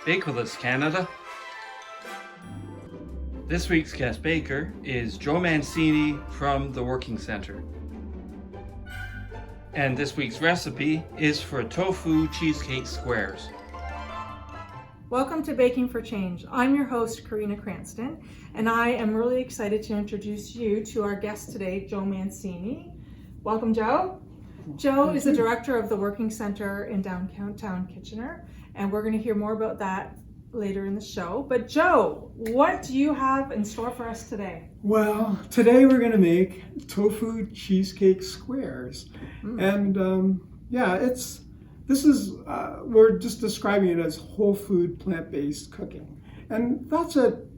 Bake with us, Canada. This week's guest baker is Joe Mancini from the Working Center. And this week's recipe is for Tofu Cheesecake Squares. Welcome to Baking for Change. I'm your host, Karina Cranston, and I am really excited to introduce you to our guest today, Joe Mancini. Welcome, Joe. Joe is the director of the Working Center in downtown Kitchener, and we're going to hear more about that later in the show. But Joe, what do you have in store for us today? Well, today we're going to make tofu cheesecake squares. And we're just describing it as whole food plant-based cooking. And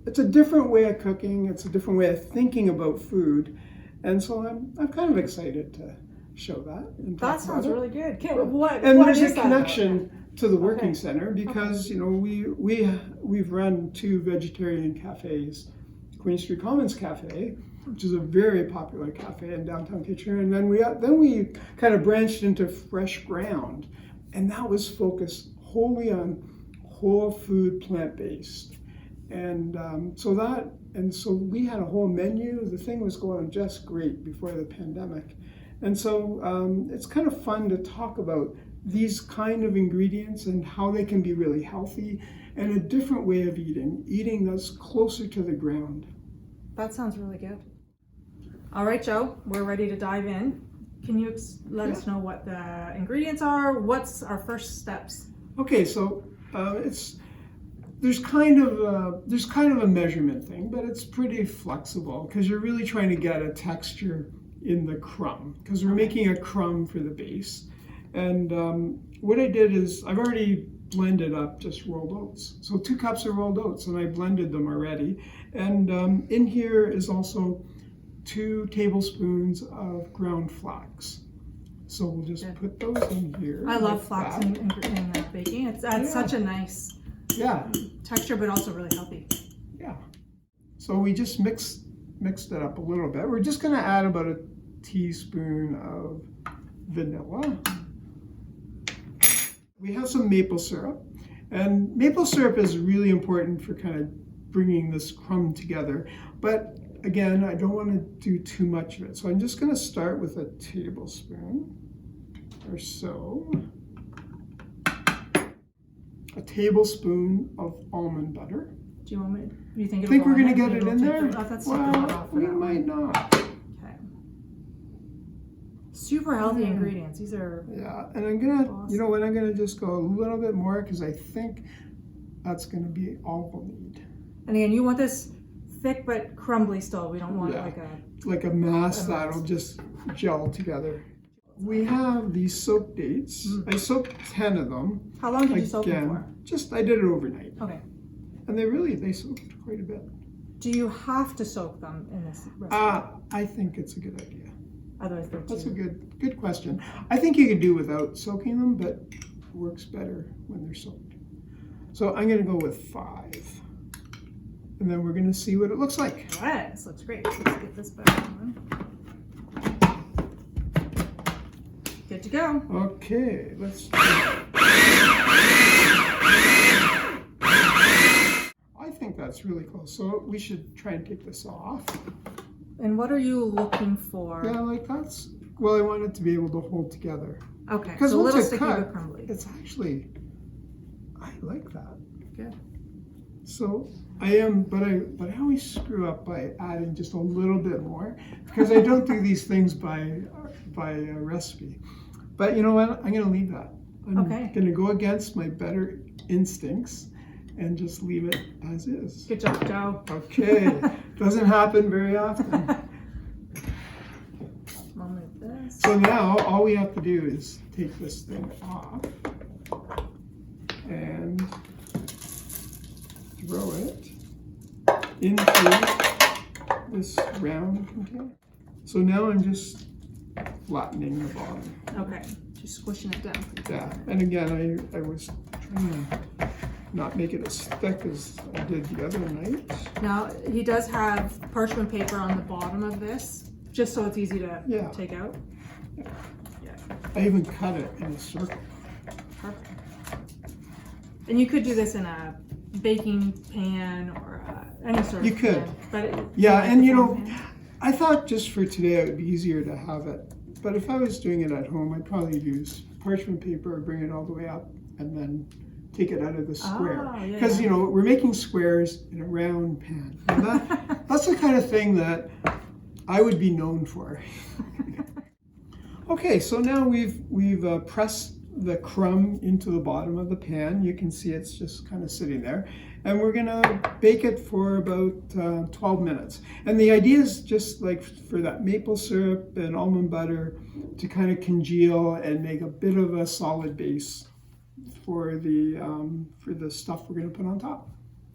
it's a different way of cooking. It's a different way of thinking about food. And so I'm kind of excited to show that. That sounds really good. There's a connection to the Working Center because we've run 2 vegetarian cafes, Queen Street Commons Cafe, which is a very popular cafe in downtown Kitchener, and then we kind of branched into Fresh Ground, and that was focused wholly on whole food plant-based, and so we had a whole menu. The thing was going just great before the pandemic, and so it's kind of fun to talk about these kind of ingredients and how they can be really healthy and a different way of eating that's closer to the ground. That sounds really good. All right, Joe, we're ready to dive in. Can you let us know what the ingredients are? What's our first steps? Okay, so there's kind of a measurement thing, but it's pretty flexible because you're really trying to get a texture in the crumb because we're making a crumb for the base. And what I did is I've already blended up just rolled oats. So 2 cups of rolled oats, and I blended them already. And in here is also 2 tablespoons of ground flax. So we'll just put those in here. I love flax in baking. It adds such a nice texture, but also really healthy. Yeah. So we just mixed it up a little bit. We're just going to add about a teaspoon of vanilla. We have some maple syrup, and maple syrup is really important for kind of bringing this crumb together. But again, I don't want to do too much of it. So I'm just going to start with a tablespoon or so. A tablespoon of almond butter. Do you want me? Do you think we're going to get it in there? We might not. Super healthy ingredients. These are and I'm gonna, awesome. I'm gonna just go a little bit more because I think that's gonna be all we'll need. And again, you want this thick but crumbly still. We don't want it like a mass that'll just gel together. We have these soak dates. I soaked 10 of them. How long did you soak them for? I did it overnight. Okay. And they soaked quite a bit. Do you have to soak them in this recipe? I think it's a good idea. Otherwise, that's a good question. I think you could do without soaking them, but it works better when they're soaked. So I'm going to go with 5. And then we're going to see what it looks like. All right, this looks great. Let's get this back on. Good to go. Okay, let's. I think that's really close. So we should try and take this off. And what are you looking for? Yeah, I want it to be able to hold together. Okay, because so a little sticky but crumbly. It's actually, I like that. Good. So I always screw up by adding just a little bit more because I don't do these things by recipe. But you know what? I'm going to leave that. I'm going to go against my better instincts and just leave it as is. Good job, Joe. Okay. Doesn't happen very often. So now all we have to do is take this thing off and throw it into this round container. So now I'm just flattening the bottom. Okay, just squishing it down. Yeah, and again, I was trying to not make it as thick as I did the other night. Now, he does have parchment paper on the bottom of this, just so it's easy to take out. I even cut it in a circle. Perfect. And you could do this in a baking pan or any sort of You could. pan. But Yeah, and you know, pan. I thought just for today it would be easier to have it. But if I was doing it at home, I'd probably use parchment paper, bring it all the way up, and then take it out of the square. yeah, Because, you know, we're making squares in a round pan. And that's the kind of thing that I would be known for. Okay, so now we've pressed the crumb into the bottom of the pan. You can see it's just kind of sitting there. And we're gonna bake it for about 12 minutes. And the idea is just like for that maple syrup and almond butter to kind of congeal and make a bit of a solid base for the stuff we're gonna put on top.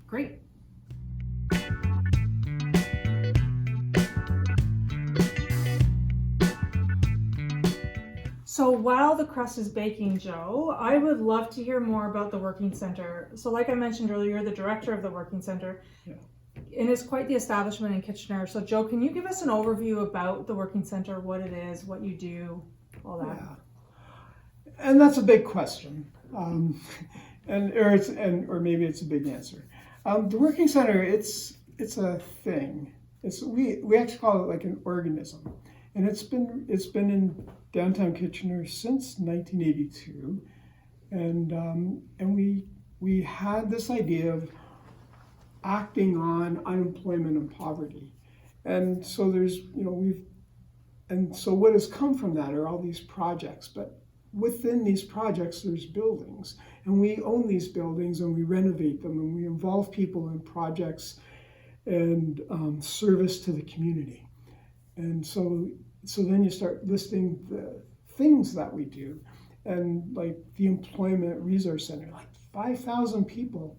Great. So while the crust is baking, Joe, I would love to hear more about the Working Center. So like I mentioned earlier, you're the director of the Working Center. Yeah. And it's quite the establishment in Kitchener. So Joe, can you give us an overview about the Working Center, what it is, what you do, all that? Yeah. And that's a big question. Or maybe it's a big answer. The Working Center, it's a thing. We actually call it like an organism. And it's been in downtown Kitchener since 1982, and we had this idea of acting on unemployment and poverty, and so there's so what has come from that are all these projects, but within these projects there's buildings, and we own these buildings and we renovate them and we involve people in projects and service to the community. And so then you start listing the things that we do, and like the Employment Resource Center, like 5,000 people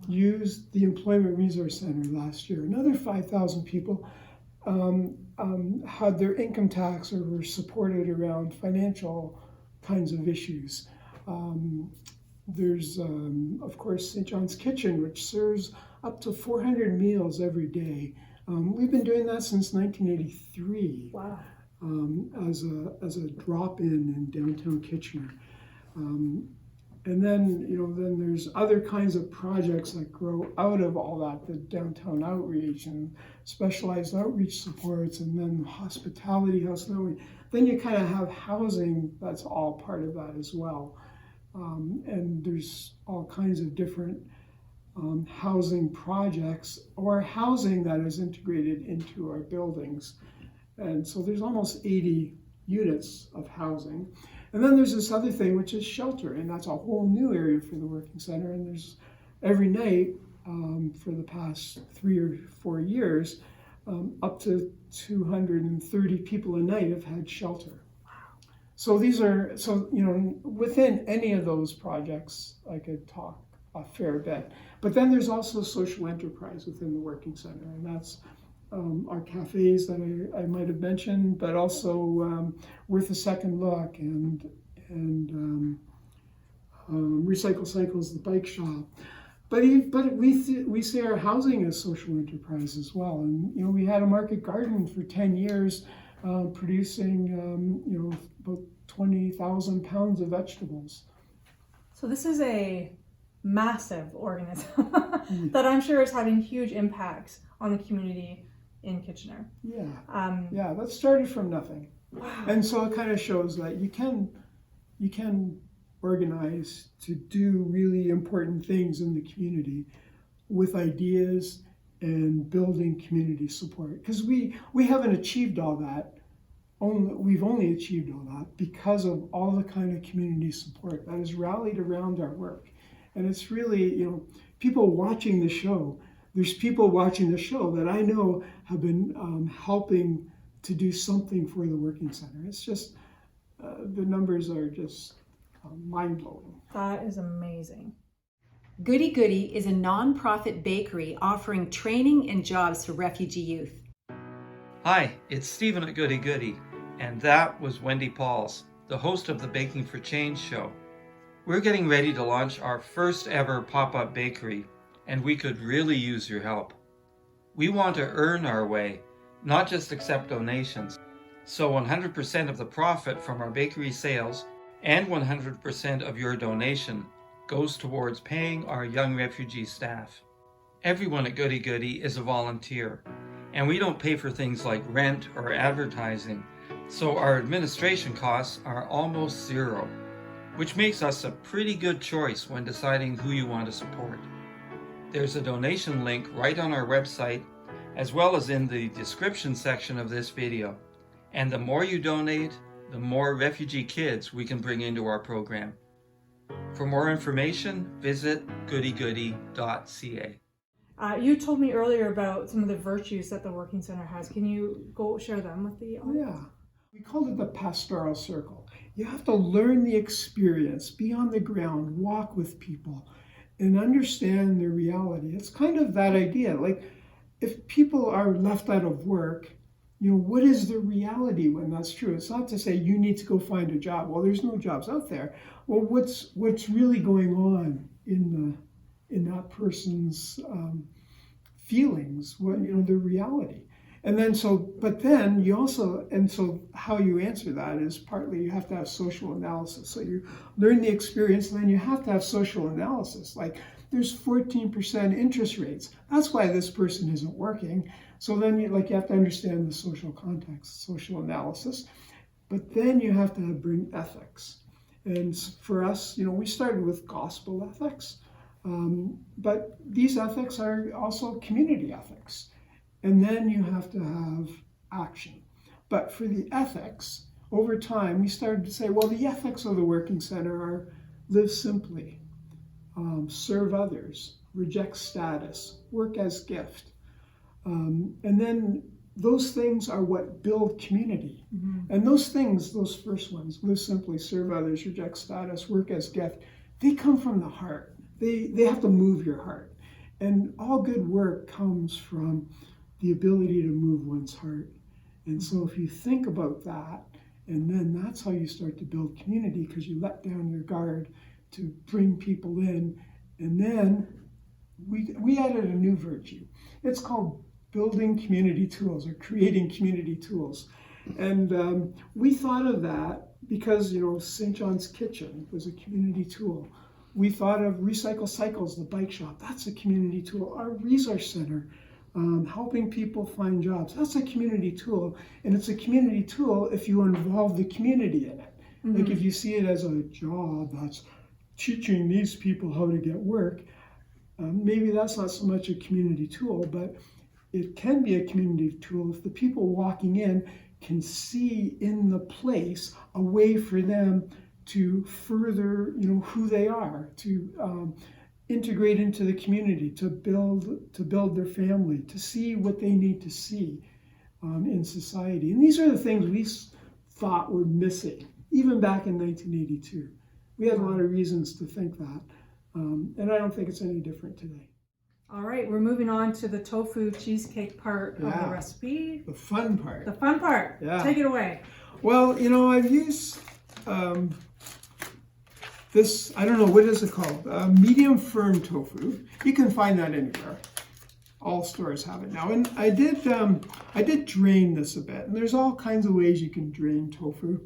used the Employment Resource Center last year. Another 5,000 people had their income tax or were supported around financial kinds of issues. There's, of course, St. John's Kitchen, which serves up to 400 meals every day. We've been doing that since 1983. Wow. As a drop-in in downtown Kitchener. And then, then there's other kinds of projects that grow out of all that, the downtown outreach and specialized outreach supports, and then the hospitality house. Then you kind of have housing that's all part of that as well. And there's all kinds of different housing projects or housing that is integrated into our buildings. And so there's almost 80 units of housing. And then there's this other thing, which is shelter, and that's a whole new area for the Working Center. And there's every night for the past 3 or 4 years, up to 230 people a night have had shelter. So within any of those projects, I could talk a fair bit. But then there's also social enterprise within the Working Center, and that's our cafes that I might have mentioned, but also Worth a Second Look and Recycle Cycles, the bike shop. But we see our housing as social enterprise as well. And we had a market garden for 10 years, producing about 20,000 pounds of vegetables. So this is a massive organism that I'm sure is having huge impacts on the community in Kitchener. Yeah, that started from nothing. Wow. And so it kind of shows that you can organize to do really important things in the community with ideas and building community support. Because we haven't achieved all that. We've only achieved all that because of all the kind of community support that has rallied around our work. And it's really, people watching the show. There's people watching the show that I know have been helping to do something for the Working Center. It's just, the numbers are just mind-blowing. That is amazing. Goodie Goodie is a non-profit bakery offering training and jobs for refugee youth. Hi, it's Stephen at Goodie Goodie, and that was Wendy Pauls, the host of the Baking for Change show. We're getting ready to launch our first ever pop-up bakery, and we could really use your help. We want to earn our way, not just accept donations. So 100% of the profit from our bakery sales and 100% of your donation goes towards paying our young refugee staff. Everyone at Goodie Goodie is a volunteer, and we don't pay for things like rent or advertising, so our administration costs are almost zero, which makes us a pretty good choice when deciding who you want to support. There's a donation link right on our website, as well as in the description section of this video. And the more you donate, the more refugee kids we can bring into our program. For more information, visit goodiegoodie.ca. You told me earlier about some of the virtues that the Working Center has. Can you go share them with the audience? Yeah. We called it the pastoral circle. You have to learn the experience, be on the ground, walk with people, and understand their reality. It's kind of that idea. Like, if people are left out of work, what is the reality when that's true? It's not to say you need to go find a job. Well, there's no jobs out there. Well, what's really going on in that person's feelings? The reality. And then so how you answer that is partly you have to have social analysis. So you learn the experience, and then you have to have social analysis. Like, there's 14% interest rates. That's why this person isn't working. So then you have to understand the social context, social analysis. But then you have to bring ethics. And for us, we started with gospel ethics. But these ethics are also community ethics. And then you have to have action. But for the ethics, over time, we started to say, well, the ethics of the Working Center are live simply, serve others, reject status, work as gift. And then those things are what build community. Mm-hmm. And those things, those first ones, live simply, serve others, reject status, work as gift, they come from the heart. They have to move your heart. And all good work comes from the ability to move one's heart. And so if you think about that, and then that's how you start to build community, because you let down your guard to bring people in. And then we added a new virtue. It's called building community tools, or creating community tools. And we thought of that because, St. John's Kitchen was a community tool. We thought of Recycle Cycles, the bike shop. That's a community tool. Our resource center, helping people find jobs. That's a community tool. And it's a community tool if you involve the community in it. Mm-hmm. Like, if you see it as a job that's teaching these people how to get work, maybe that's not so much a community tool, but it can be a community tool if the people walking in can see in the place a way for them to further, who they are, to integrate into the community, to build their family, to see what they need to see in society. And these are the things we thought were missing, even back in 1982. We had a lot of reasons to think that, and I don't think it's any different today. All right, we're moving on to the tofu cheesecake part of the recipe. The fun part. The fun part. Yeah. Take it away. Well, I've used this, I don't know, what is it called? Medium firm tofu. You can find that anywhere. All stores have it now. And I did drain this a bit. And there's all kinds of ways you can drain tofu.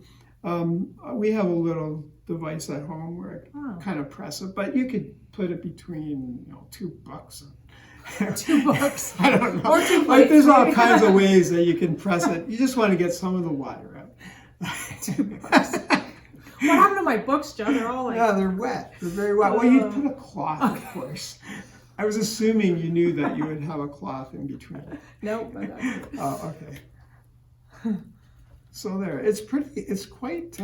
We have a little device at home where I kind of press it, but you could put it between, $2 and $2. I don't know. Or two plates. Like, there's all kinds of ways that you can press it. You just want to get some of the water out. $2. What happened to my books, Joe? They're all like... Yeah, they're wet. They're very wet. Well, you'd put a cloth, of course. I was assuming you knew that you would have a cloth in between. Nope. Oh, okay. So there, it's quite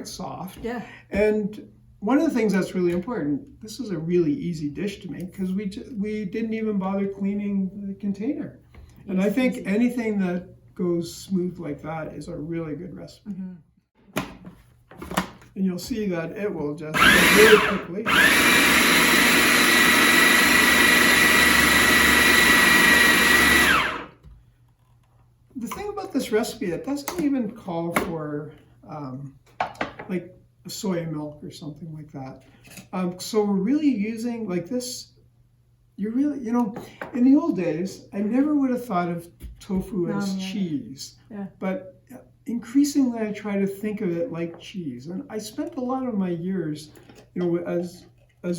soft. Yeah. And one of the things that's really important, this is a really easy dish to make because we didn't even bother cleaning the container. And I think anything that goes smooth like that is a really good recipe. Mm-hmm. And you'll see that it will just go really quickly. The thing about this recipe, it doesn't even call for like soy milk or something like that. So we're really using like this. You really, in the old days, I never would have thought of tofu as cheese. Yeah. But increasingly I try to think of it like cheese. And I spent a lot of my years, as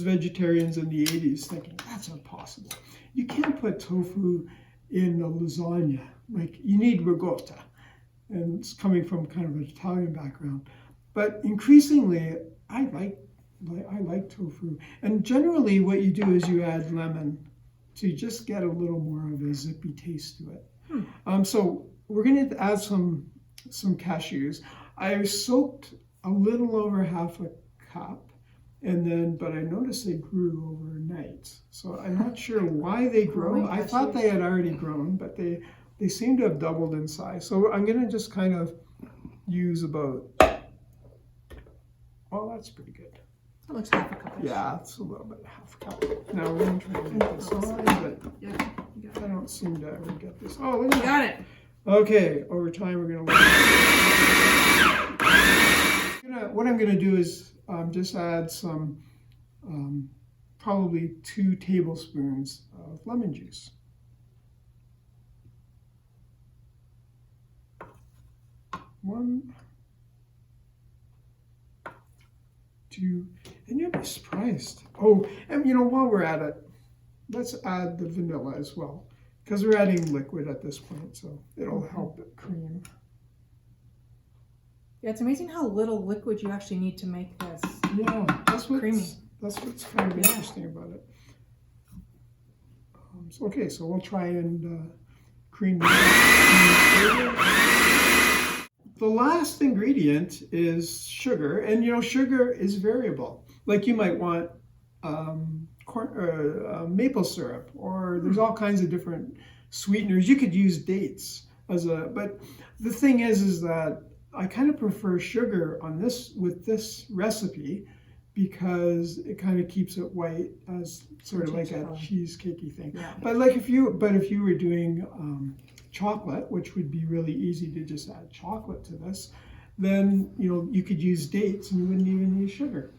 vegetarians in the 80s thinking, that's impossible. You can't put tofu in a lasagna. Like, you need ricotta. And it's coming from kind of an Italian background. But increasingly, I like tofu. And generally what you do is you add lemon to just get a little more of a zippy taste to it. So we're going to add some cashews. I soaked a little over half a cup, but I noticed they grew overnight. So I'm not sure why they grow. I thought they had already grown, but they seem to have doubled in size. So I'm going to just kind of use about, oh, that's pretty good. That looks half a cup. Yeah, it's a little bit half a cup. Now we're going to try to get this on, but I don't seem to ever get this. Oh, look at that. Got it. Okay, over time we're going to what I'm going to do is just add some, probably 2 tablespoons of lemon juice. 1, 2, and you'll be surprised. Oh, and while we're at it, let's add the vanilla as well, because we're adding liquid at this point, so it'll help it cream. Yeah, it's amazing how little liquid you actually need to make this. Yeah, that's what's creamy. That's what's kind of interesting about it. Okay, so we'll try and cream this up. The last ingredient is sugar, and sugar is variable. Like, you might want maple syrup, or there's all kinds of different sweeteners. You could use dates but the thing is that I kind of prefer sugar on this with this recipe, because it kind of keeps it white, as sort of like a cheesecakey thing. Yeah. But if you were doing chocolate, which would be really easy to just add chocolate to this, then you could use dates and you wouldn't even use sugar.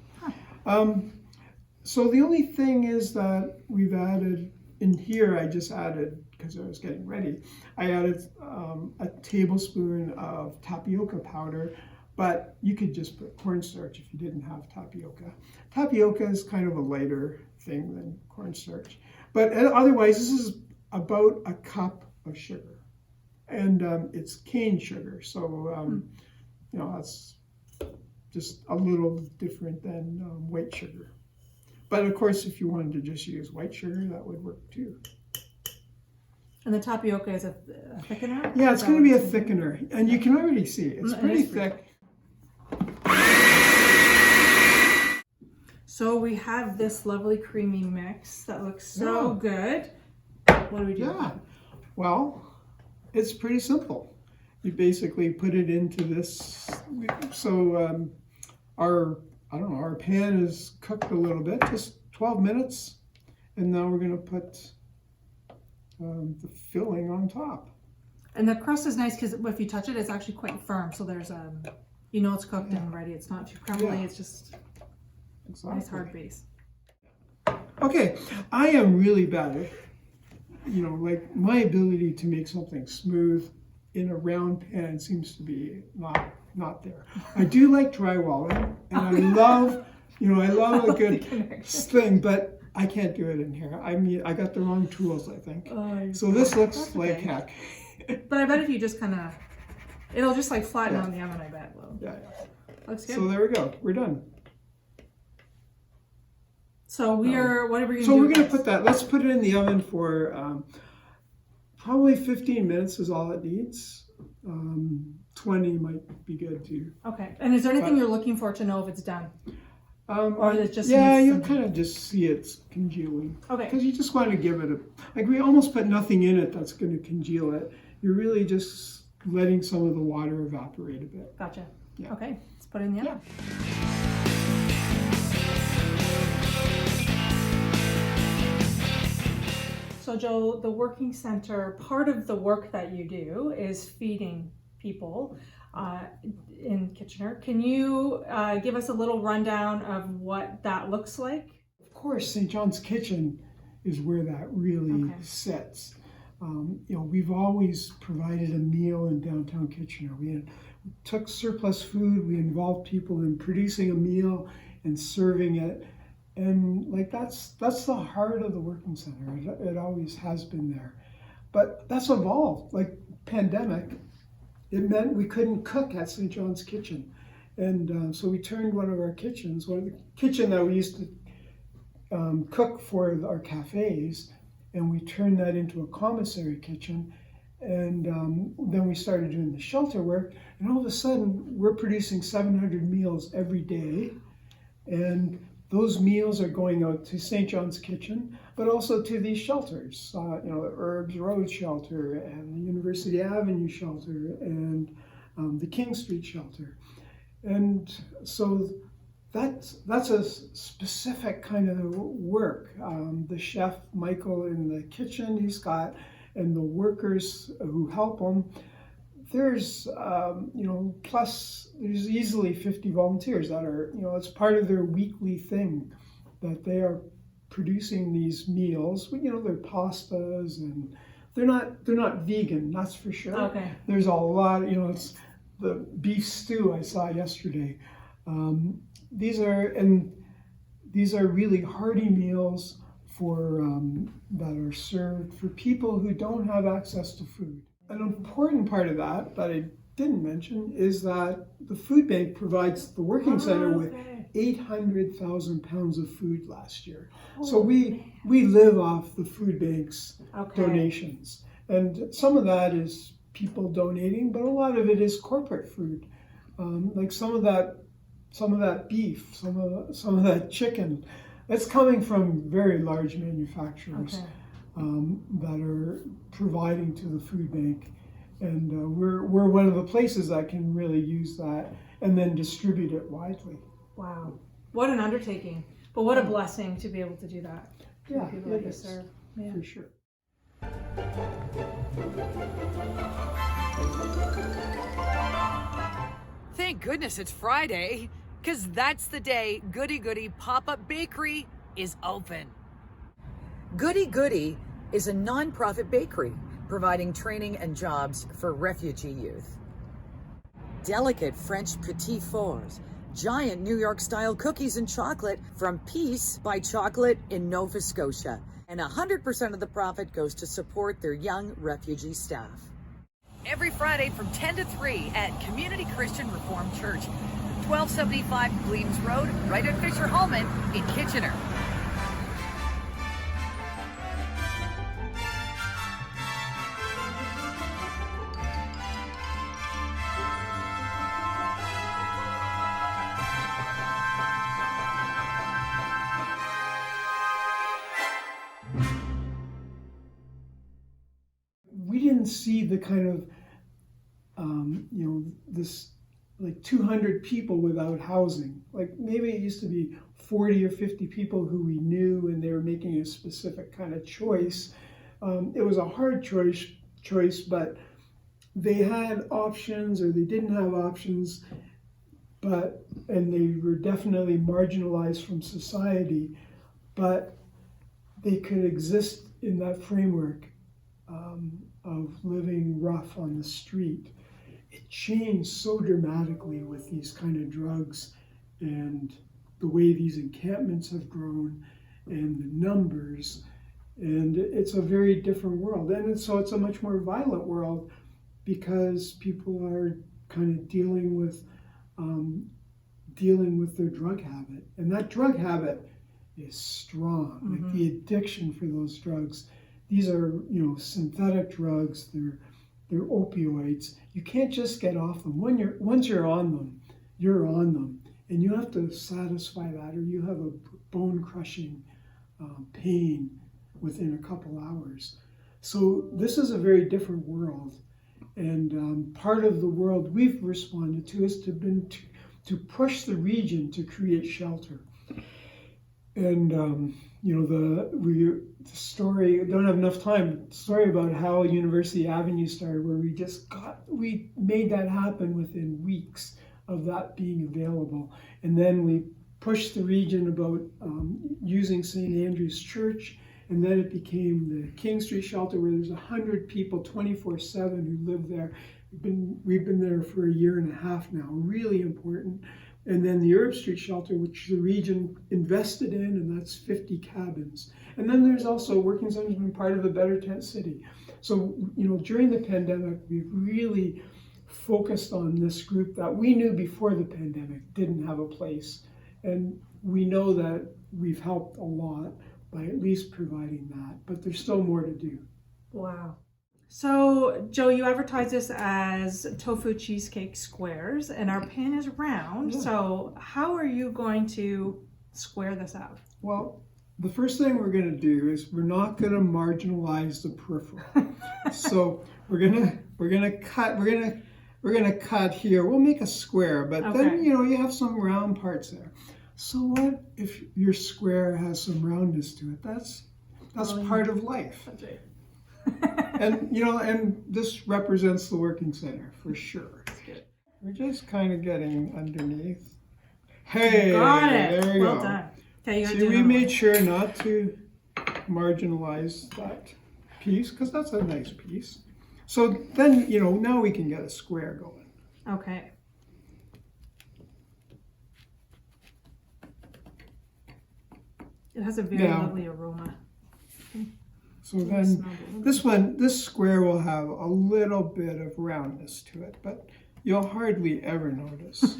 So the only thing is that we've added in here, I just added, because I was getting ready, I added a tablespoon of tapioca powder, but you could just put cornstarch if you didn't have tapioca. Tapioca is kind of a lighter thing than cornstarch. But otherwise, this is about a cup of sugar. And it's cane sugar, so that's just a little different than white sugar. But of course, if you wanted to just use white sugar, that would work too. And the tapioca is a thickener? Yeah, it's going to be a thickener. And you can already see it's pretty thick. So we have this lovely creamy mix that looks so good. What do we do? Yeah, well, it's pretty simple. You basically put it into this. So our pan is cooked a little bit, just 12 minutes. And now we're going to put the filling on top. And the crust is nice because if you touch it, it's actually quite firm. So there's it's cooked and ready. It's not too crumbly. It's just a nice hard base. Okay, I am really bad at, like, my ability to make something smooth in a round pan seems to be not there. I do like drywalling, and I love a good thing, but I can't do it in here. I mean, I got the wrong tools, I think. So this looks like heck. But I bet if you just kind of, it'll just like flatten on the oven, I bet. Yeah. Looks good. So there we go. We're done. So what are we going to do? So we're going to put that, let's put it in the oven for probably 15 minutes is all it needs. 20 might be good too. Okay. And is there anything you're looking for to know if it's done? Or it just you'll kind of just see it's congealing. Okay. Because you just want to give it we almost put nothing in it that's going to congeal it. You're really just letting some of the water evaporate a bit. Gotcha. Yeah. Okay. Let's put it in the oven. So Joe, the working center, part of the work that you do is feeding people in Kitchener. Can you give us a little rundown of what that looks like? Of course, St. John's Kitchen is where that really sits. We've always provided a meal in downtown Kitchener. We took surplus food, we involved people in producing a meal and serving it. And like that's the heart of the Working Center. It always has been there. But that's evolved. Like pandemic, it meant we couldn't cook at St. John's Kitchen. And so we turned one of the kitchen that we used to cook for our cafes, and we turned that into a commissary kitchen. And then we started doing the shelter work, and all of a sudden we're producing 700 meals every day. And those meals are going out to St. John's Kitchen, but also to these shelters, the Bleams Road shelter and the University Avenue shelter and the King Street shelter. And so that's a specific kind of work. The chef, Michael, in the kitchen, and the workers who help him, there's, plus there's easily 50 volunteers that are, it's part of their weekly thing that they are producing these meals. They're pastas, and they're not vegan, that's for sure. Okay. There's a lot, it's the beef stew I saw yesterday. These are really hearty meals that are served for people who don't have access to food. An important part of that I didn't mention is that the food bank provides the Working Center with 800,000 pounds of food last year. So we live off the food bank's donations. And some of that is people donating, but a lot of it is corporate food. Like some of that beef, some of that chicken, that's coming from very large manufacturers that are providing to the food bank. And we're one of the places that can really use that and then distribute it widely. Wow, what an undertaking! But what a blessing to be able to do that. Yeah, people it like is, serve. Yeah. for sure. Thank goodness it's Friday, because that's the day Goodie Goodie Pop-Up Bakery is open. Goodie Goodie is a non-profit bakery providing training and jobs for refugee youth. Delicate French petit fours, giant New York-style cookies and chocolate from Peace by Chocolate in Nova Scotia. And 100% of the profit goes to support their young refugee staff. Every Friday from 10 to 3 at Community Christian Reformed Church, 1275 Bleams Road, right at Fischer-Hallman in Kitchener. We didn't see the kind of, this like 200 people without housing. Like maybe it used to be 40 or 50 people who we knew and they were making a specific kind of choice. It was a hard choice, but they had options or they didn't have options, and they were definitely marginalized from society, but they could exist in that framework of living rough on the street. It changed so dramatically with these kind of drugs and the way these encampments have grown and the numbers, and it's a very different world. And so it's a much more violent world because people are kind of dealing with their drug habit, and that drug habit is strong. Mm-hmm. Like the addiction for those drugs. These are, synthetic drugs. They're opioids. You can't just get off them. Once you're on them, you're on them, and you have to satisfy that, or you have a bone-crushing pain within a couple hours. So this is a very different world, and part of the world we've responded to is to push the region to create shelter. And the story, I don't have enough time, the story about how University Avenue started, where we made that happen within weeks of that being available. And then we pushed the region about using St. Andrew's Church, and then it became the King Street shelter, where there's 100 people 24/7 who live there. We've been there for a year and a half now, really important. And then the Herb Street Shelter, which the region invested in, and that's 50 cabins. And then there's also Working Center's been part of the Better Tent City. So, during the pandemic, we've really focused on this group that we knew before the pandemic didn't have a place. And we know that we've helped a lot by at least providing that, but there's still more to do. Wow. So, Joe, you advertise this as Tofu Cheesecake Squares, and our pan is round. Yeah. So, how are you going to square this out? Well, the first thing we're going to do is we're not going to marginalize the peripheral. So we're gonna cut here. We'll make a square, but then you have some round parts there. So what if your square has some roundness to it? That's part of life. That's right. And this represents the Working Center for sure. That's good. We're just kind of getting underneath. Hey, got it. there we Well go. done. Okay, you gotta See, do we another made one. sure not to marginalize that piece because that's a nice piece. So then, now we can get a square going. Okay. It has a very lovely aroma. So then this square will have a little bit of roundness to it, but you'll hardly ever notice.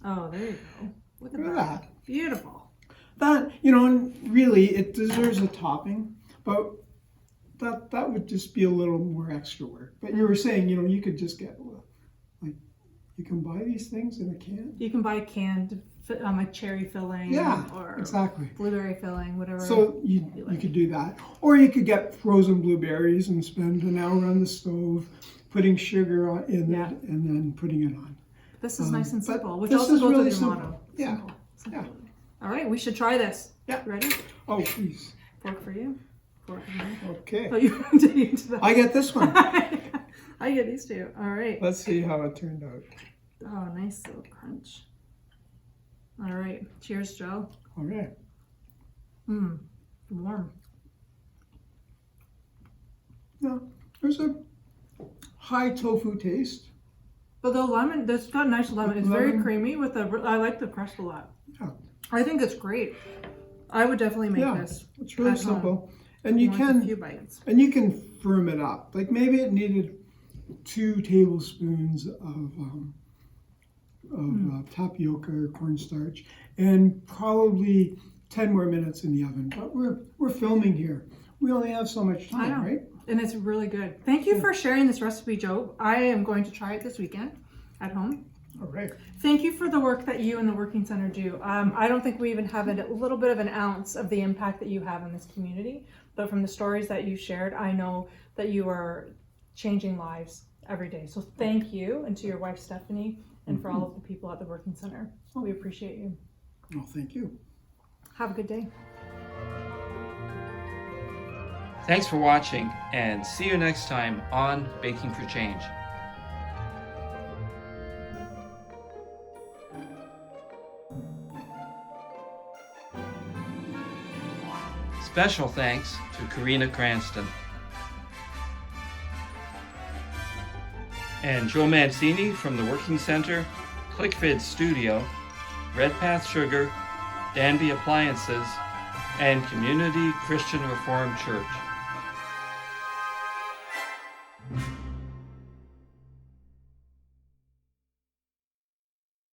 Oh, there you go. Look Look at that. Beautiful. That, and really it deserves a topping, but that would just be a little more extra work. But you were saying, you could just get, you can buy these things in a can? You can buy canned, like cherry filling, or exactly. blueberry filling, whatever. So you could do that. Or you could get frozen blueberries and spend an hour on the stove, putting sugar in it, and then putting it on. This is nice and simple, which this also is goes really with your simple. motto. Yeah. Simple. Yeah. All right, we should try this. Yeah. Ready? Oh, please. Fork for you. Fork for me. Okay. Oh, you want to dig into that? I get this one. I get these two. All right. Let's see how it turned out. Oh, nice little crunch. All right. Cheers, Joe. Okay. Warm. Yeah, there's a high tofu taste. But the lemon, that's got nice lemon. It's very creamy with I like the crust a lot. Yeah. I think it's great. I would definitely make this. It's really at home. simple. And you Like can a few bites. and you can firm it up. Like maybe it needed 2 tablespoons of tapioca or cornstarch and probably 10 more minutes in the oven. But we're filming here. We only have so much I know. time, right? And it's really good. Thank you for sharing this recipe, Joe. I am going to try it this weekend at home. All right. Thank you for the work that you and the Working Center do. I don't think we even have a little bit of an ounce of the impact that you have in this community, but from the stories that you shared, I know that you are changing lives every day. So thank you, and to your wife, Stephanie, and for all of the people at the Working Center. We appreciate you. Well, thank you. Have a good day. Thanks for watching, and see you next time on Baking for Change. Special thanks to Karina Cranston and Joe Mancini from the Working Center, ClickFid Studio, Red Path Sugar, Danby Appliances, and Community Christian Reformed Church.